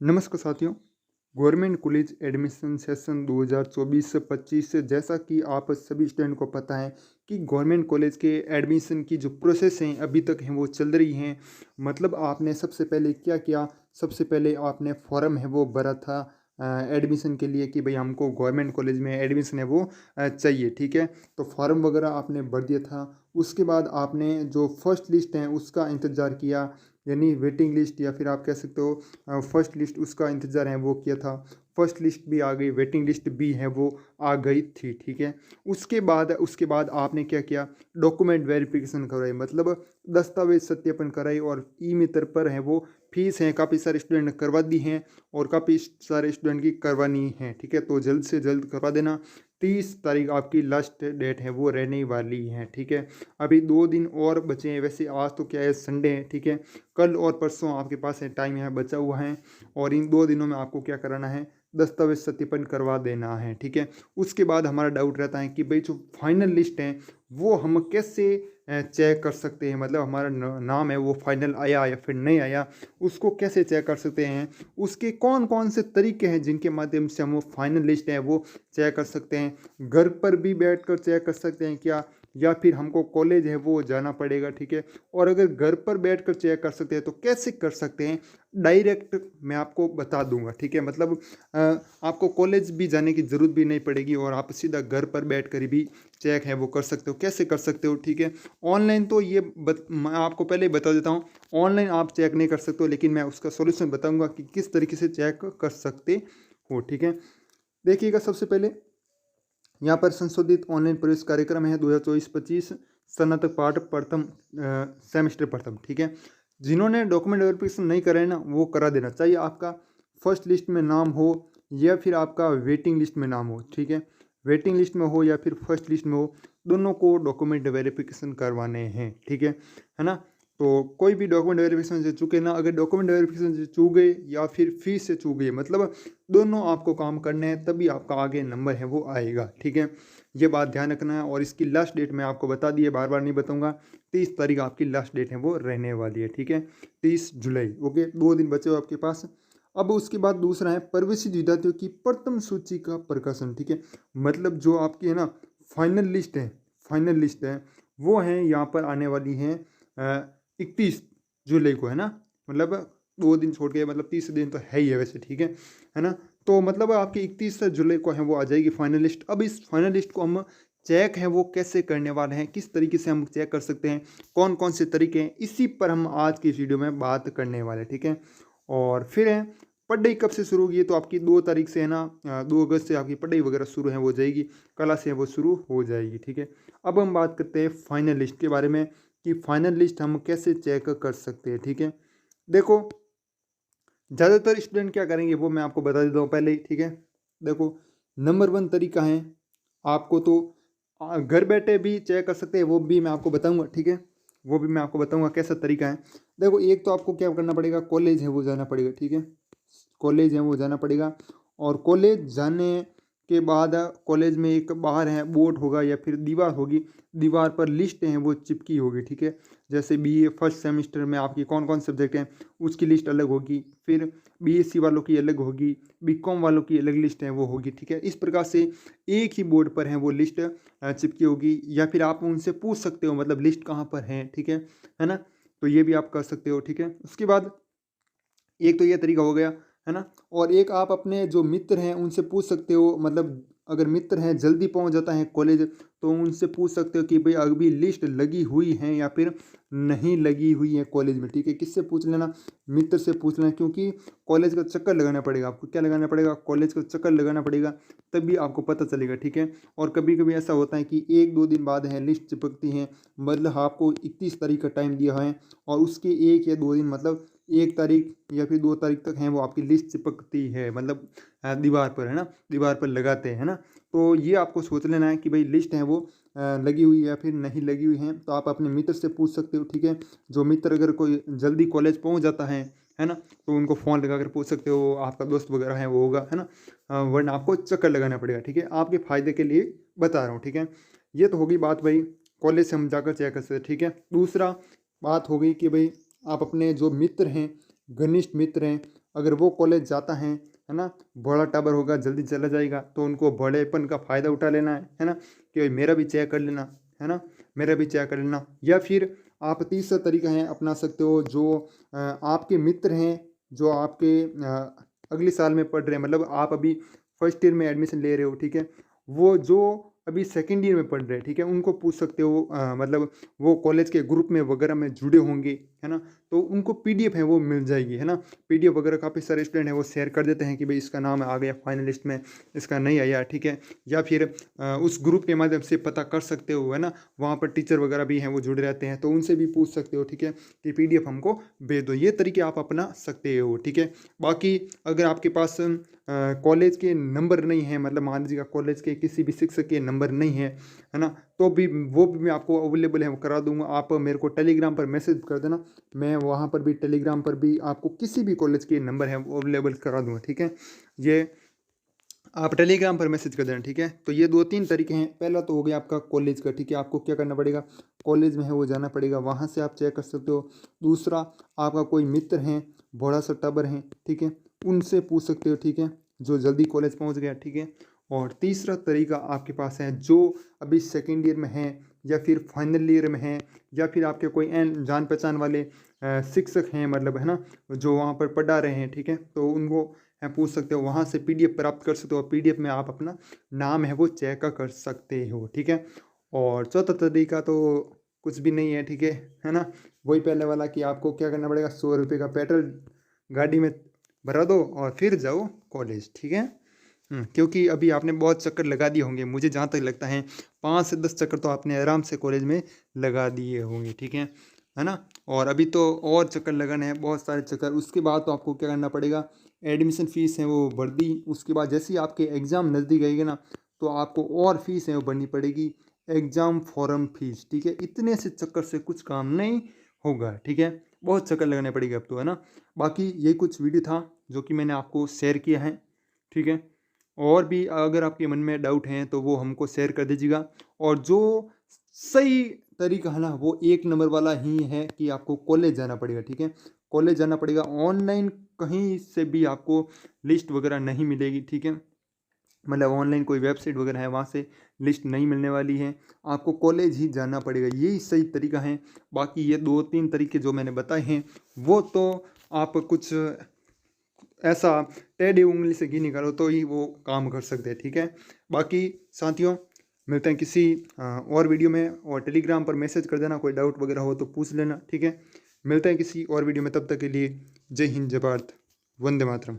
नमस्कार साथियों। Government college admission session 2024-25 से जैसा कि आप सभी स्टूडेंट को पता है कि गवर्नमेंट कॉलेज के एडमिशन की जो प्रोसेस हैं अभी तक हैं वो चल रही हैं। मतलब आपने सबसे पहले क्या किया, सबसे पहले आपने फॉर्म है वो भरा था एडमिशन के लिए कि भाई हमको गवर्नमेंट कॉलेज में एडमिशन है वो चाहिए, ठीक है। तो फॉर्म वगैरह आपने भर दिया था। उसके बाद आपने जो फर्स्ट लिस्ट है उसका इंतज़ार किया, यानी वेटिंग लिस्ट या फिर आप कह सकते हो फर्स्ट लिस्ट, उसका इंतज़ार है वो किया था। फर्स्ट लिस्ट भी आ गई, वेटिंग लिस्ट भी है वो आ गई थी, ठीक है। उसके बाद आपने क्या किया, डॉक्यूमेंट वेरिफिकेशन करवाई, मतलब दस्तावेज सत्यापन कराई। और ई मित्र पर है वो फीस है, काफ़ी सारे स्टूडेंट ने करवा दी हैं और काफ़ी सारे स्टूडेंट की करवानी है, ठीक है। तो जल्द से जल्द करवा देना। 30 तारीख आपकी लास्ट डेट है वो रहने वाली है, ठीक है। अभी 2 दिन और बचे हैं। वैसे आज तो क्या है, संडे है, ठीक है। कल और परसों आपके पास है, टाइम यहाँ बचा हुआ है। और इन 2 दिनों में आपको क्या कराना है, दस्तावेज सत्यापन करवा देना है, ठीक है। उसके बाद हमारा डाउट रहता है कि भाई जो फाइनल लिस्ट है वो हम कैसे चेक कर सकते हैं, मतलब हमारा नाम है वो फाइनल आया या फिर नहीं आया, उसको कैसे चेक कर सकते हैं। उसके कौन कौन से तरीके हैं जिनके माध्यम से हम वो फाइनल लिस्ट है वो चेक कर सकते हैं। घर पर भी बैठ कर चेक कर सकते हैं क्या, या फिर हमको कॉलेज है वो जाना पड़ेगा, ठीक है। और अगर घर पर बैठकर चेक कर सकते हैं तो कैसे कर सकते हैं, डायरेक्ट मैं आपको बता दूंगा, ठीक है। मतलब आपको कॉलेज भी जाने की ज़रूरत भी नहीं पड़ेगी और आप सीधा घर पर बैठकर भी चेक है वो कर सकते हो। कैसे कर सकते हो, ठीक है। ऑनलाइन तो मैं आपको पहले ही बता देता हूँ, ऑनलाइन आप चेक नहीं कर सकते हो, लेकिन मैं उसका सोल्यूशन बताऊँगा कि किस तरीके से चेक कर सकते हो, ठीक है। देखिएगा, सबसे पहले यहाँ पर संशोधित ऑनलाइन प्रवेश कार्यक्रम है 2024-25 स्नातक पाठ प्रथम सेमेस्टर प्रथम, ठीक है। जिन्होंने डॉक्यूमेंट वेरिफिकेशन नहीं करा है ना, वो करा देना चाहिए। आपका फर्स्ट लिस्ट में नाम हो या फिर आपका वेटिंग लिस्ट में नाम हो, ठीक है। वेटिंग लिस्ट में हो या फिर फर्स्ट लिस्ट में हो, दोनों को डॉक्यूमेंट वेरिफिकेशन करवाने हैं, ठीक है ना। तो कोई भी डॉक्यूमेंट वेरिफिकेशन से चूके ना, अगर डॉक्यूमेंट वेरिफिकेशन से चूक गए या फिर फीस से चूक गए, मतलब दोनों आपको काम करने हैं, तभी आपका आगे नंबर है वो आएगा, ठीक है। ये बात ध्यान रखना है। और इसकी लास्ट डेट मैं आपको बता दी है, बार बार नहीं बताऊंगा। 30 तारीख आपकी लास्ट डेट है वो रहने वाली है, ठीक है। 30 जुलाई, ओके। 2 दिन बचे हो आपके पास। अब उसके बाद दूसरा है प्रवेशित विद्यार्थियों की प्रथम सूची का प्रकाशन, ठीक है। मतलब जो आपकी है ना फाइनल लिस्ट है वो है यहाँ पर आने वाली है 31 जुलाई को, है ना। मतलब 2 दिन छोड़ के, मतलब 30 दिन तो है ही है वैसे, ठीक है ना। तो मतलब आपकी 31 जुलाई को है वो आ जाएगी फाइनल लिस्ट। अब इस फाइनल लिस्ट को हम चेक है वो कैसे करने वाले हैं, किस तरीके से हम चेक कर सकते हैं, कौन कौन से तरीके हैं, इसी पर हम आज की इस वीडियो में बात करने वाले हैं, ठीक है। और फिर है पढ़ाई कब से शुरू होगी, तो आपकी 2 तारीख से है ना, 2 अगस्त से आपकी पढ़ाई वगैरह शुरू है वो जाएगी, कला से वो शुरू हो जाएगी, ठीक है। अब हम बात करते हैं फाइनल लिस्ट के बारे में कि फाइनल लिस्ट हम कैसे चेक कर सकते हैं, ठीक है। देखो, ज़्यादातर स्टूडेंट क्या करेंगे वो मैं आपको बता देता हूँ पहले ही, ठीक है। देखो, नंबर 1 तरीका है, आपको तो घर बैठे भी चेक कर सकते हैं, वो भी मैं आपको बताऊंगा, ठीक है। वो भी मैं आपको बताऊंगा कैसा तरीका है। देखो, एक तो आपको क्या करना पड़ेगा, कॉलेज है वो जाना पड़ेगा, ठीक है। कॉलेज है वो जाना पड़ेगा। और कॉलेज जाने के बाद कॉलेज में एक बाहर है बोर्ड होगा या फिर दीवार होगी, दीवार पर लिस्ट हैं वो चिपकी होगी, ठीक है। जैसे बीए फर्स्ट सेमेस्टर में आपकी कौन कौन सब्जेक्ट हैं उसकी लिस्ट अलग होगी, फिर बीएससी वालों की अलग होगी, बीकॉम वालों की अलग लिस्ट है वो होगी, ठीक है। इस प्रकार से एक ही बोर्ड पर है वो लिस्ट चिपकी होगी, या फिर आप उनसे पूछ सकते हो मतलब लिस्ट कहाँ पर है, ठीक है ना। तो ये भी आप कर सकते हो, ठीक है। उसके बाद एक तो ये तरीका हो गया, है ना। और एक आप अपने जो मित्र हैं उनसे पूछ सकते हो, मतलब अगर मित्र हैं जल्दी पहुंच जाता है कॉलेज, तो उनसे पूछ सकते हो कि भाई अभी लिस्ट लगी हुई है या फिर नहीं लगी हुई है कॉलेज में, ठीक है। किससे पूछ लेना, मित्र से पूछ लेना, क्योंकि कॉलेज का चक्कर लगाना पड़ेगा आपको। क्या लगाना पड़ेगा, कॉलेज का चक्कर लगाना पड़ेगा, तभी आपको पता चलेगा, ठीक है। और कभी कभी ऐसा होता है कि 1-2 दिन बाद है लिस्ट चिपकती है, मतलब आपको 31 तारीख का टाइम दिया है और उसके 1 या 2 दिन, मतलब 1 तारीख या फिर 2 तारीख तक हैं वो आपकी लिस्ट चिपकती है, मतलब दीवार पर, है ना, दीवार पर लगाते हैं ना। तो ये आपको सोच लेना है कि भाई लिस्ट है वो लगी हुई है या फिर नहीं लगी हुई है। तो आप अपने मित्र से पूछ सकते हो, ठीक है। जो मित्र अगर कोई जल्दी कॉलेज पहुंच जाता है ना, तो उनको फ़ोन लगा कर पूछ सकते हो, आपका दोस्त वगैरह है वो होगा, है ना। वरना आपको चक्कर लगाना पड़ेगा, ठीक है। आपके फ़ायदे के लिए बता रहा हूँ, ठीक है। ये तो होगी बात भाई, कॉलेज से हम जाकर चेक कर सकते हैं, ठीक है। दूसरा बात हो गई कि भाई आप अपने जो मित्र हैं, घनिष्ठ मित्र हैं, अगर वो कॉलेज जाता है ना, बड़ा टाबर होगा, जल्दी चला जाएगा, तो उनको बड़ेपन का फ़ायदा उठा लेना है ना, कि मेरा भी चेक कर लेना, है ना, मेरा भी चेक कर लेना। या फिर आप तीसरा तरीका है अपना सकते हो, जो आपके मित्र हैं, जो आपके अगले साल में पढ़ रहे हैं, मतलब आप अभी फर्स्ट ईयर में एडमिशन ले रहे हो, ठीक है, वो जो अभी सेकेंड ईयर में पढ़ रहे हैं, ठीक है, उनको पूछ सकते हो, मतलब वो कॉलेज के ग्रुप में वगैरह में जुड़े होंगे, है ना, तो उनको पीडीएफ है वो मिल जाएगी, है ना। पीडीएफ वगैरह काफ़ी सारे स्टूडेंट हैं वो शेयर कर देते हैं कि भाई इसका नाम आ गया फाइनलिस्ट में, इसका नहीं आया, ठीक है। या फिर उस ग्रुप के माध्यम से पता कर सकते हो, है ना, वहाँ पर टीचर वगैरह भी हैं वो जुड़े रहते हैं, तो उनसे भी पूछ सकते हो, ठीक है, कि पीडीएफ हमको भेज दो। ये तरीके आप अपना सकते हो, ठीक है। बाकी अगर आपके पास कॉलेज के नंबर नहीं है, मतलब मान लीजिएगा कॉलेज के किसी भी शिक्षक के नंबर नहीं है ना, तो भी वो भी मैं आपको अवेलेबल है वो करा दूंगा। आप मेरे को टेलीग्राम पर मैसेज कर देना, मैं वहाँ पर भी टेलीग्राम पर भी आपको किसी भी कॉलेज के नंबर है वो अवेलेबल करा दूंगा, ठीक है। ये आप टेलीग्राम पर मैसेज कर देना, ठीक है। तो ये 2-3 तरीके हैं। पहला तो हो गया आपका कॉलेज का, ठीक है, आपको क्या करना पड़ेगा, कॉलेज में है वो जाना पड़ेगा, वहाँ से आप चेक कर सकते हो। दूसरा, आपका कोई मित्र हैं, बड़ा सा टबर हैं, ठीक है, उनसे पूछ सकते हो, ठीक है, जो जल्दी कॉलेज पहुँच गया, ठीक है। और तीसरा तरीका आपके पास है, जो अभी सेकेंड ईयर में है या फिर फाइनल ईयर में है, या फिर आपके कोई जान पहचान वाले शिक्षक हैं, मतलब है ना, जो वहाँ पर पढ़ा रहे हैं, ठीक है, तो उनको है पूछ सकते हो, वहाँ से पीडीएफ प्राप्त कर सकते हो, पीडीएफ में आप अपना नाम है वो चेक कर सकते हो, ठीक है। और चौथा तरीका तो कुछ भी नहीं है, ठीक है ना, वही पहले वाला कि आपको क्या करना पड़ेगा, 100 रुपये का पेट्रोल गाड़ी में भरा दो और फिर जाओ कॉलेज, ठीक है। क्योंकि अभी आपने बहुत चक्कर लगा दिए होंगे, मुझे जहाँ तक लगता है 5 से 10 चक्कर तो आपने आराम से कॉलेज में लगा दिए होंगे, ठीक है ना। और अभी तो और चक्कर लगाने हैं, बहुत सारे चक्कर। उसके बाद तो आपको क्या करना पड़ेगा, एडमिशन फ़ीस है वो भर दी, उसके बाद जैसे ही आपके एग्ज़ाम नज़दीक आएंगे ना, तो आपको और फीस है वो भरनी पड़ेगी, एग्ज़ाम फॉर्म फीस, ठीक है। इतने से चक्कर से कुछ काम नहीं होगा, ठीक है, बहुत चक्कर लगाने पड़ेगी अब तो, है ना। बाकी ये कुछ वीडियो था जो कि मैंने आपको शेयर किया है, ठीक है। और भी अगर आपके मन में डाउट हैं तो वो हमको शेयर कर दीजिएगा। और जो सही तरीका है ना, वो 1 नंबर वाला ही है कि आपको कॉलेज जाना पड़ेगा, ठीक है, कॉलेज जाना पड़ेगा। ऑनलाइन कहीं से भी आपको लिस्ट वगैरह नहीं मिलेगी, ठीक है, मतलब ऑनलाइन कोई वेबसाइट वगैरह है वहाँ से लिस्ट नहीं मिलने वाली है, आपको कॉलेज ही जाना पड़ेगा, यही सही तरीका है। बाकी ये 2-3 तरीके जो मैंने बताए हैं वो तो आप कुछ ऐसा टेढ़ी उंगली से घी निकालो तो ही वो काम कर सकते हैं, ठीक है। बाकी साथियों, मिलते हैं किसी और वीडियो में, और टेलीग्राम पर मैसेज कर देना, कोई डाउट वगैरह हो तो पूछ लेना, ठीक है। मिलते हैं किसी और वीडियो में, तब तक के लिए जय हिंद, जय भारत, वंदे मातरम।